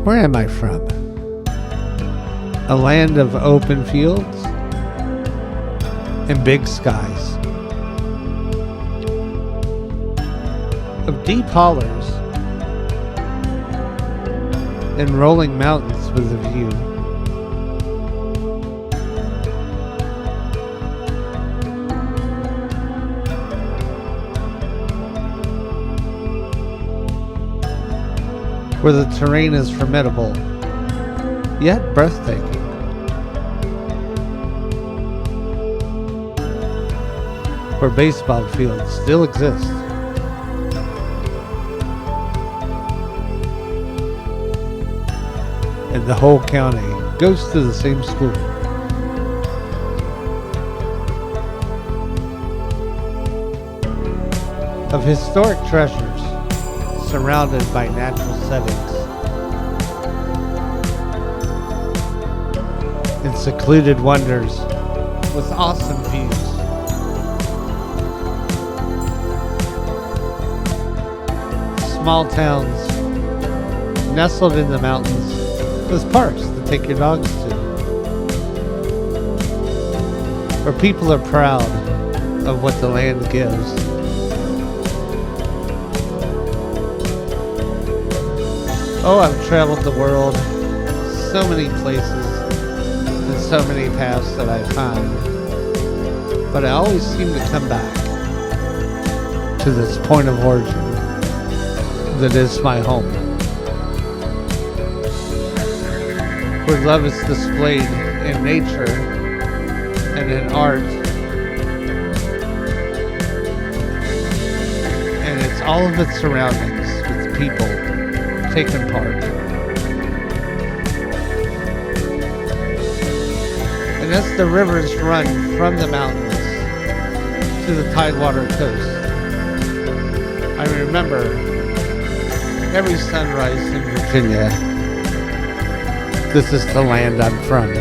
Where am I from? A land of open fields and big skies, of deep hollers and rolling mountains with a view. Where the terrain is formidable, yet breathtaking. Where baseball fields still exist. And the whole county goes to the same school. Of historic treasures surrounded by natural settings and secluded wonders with awesome views. Small towns nestled in the mountains with parks to take your dogs to, where people are proud of what the land gives. Oh, I've traveled the world, so many places, and so many paths that I find, but I always seem to come back to this point of origin that is my home, where love is displayed in nature and in art, and it's all of its surroundings with people taking part. And as the rivers run from the mountains to the tidewater coast, I remember every sunrise in Virginia. This is the land I'm from.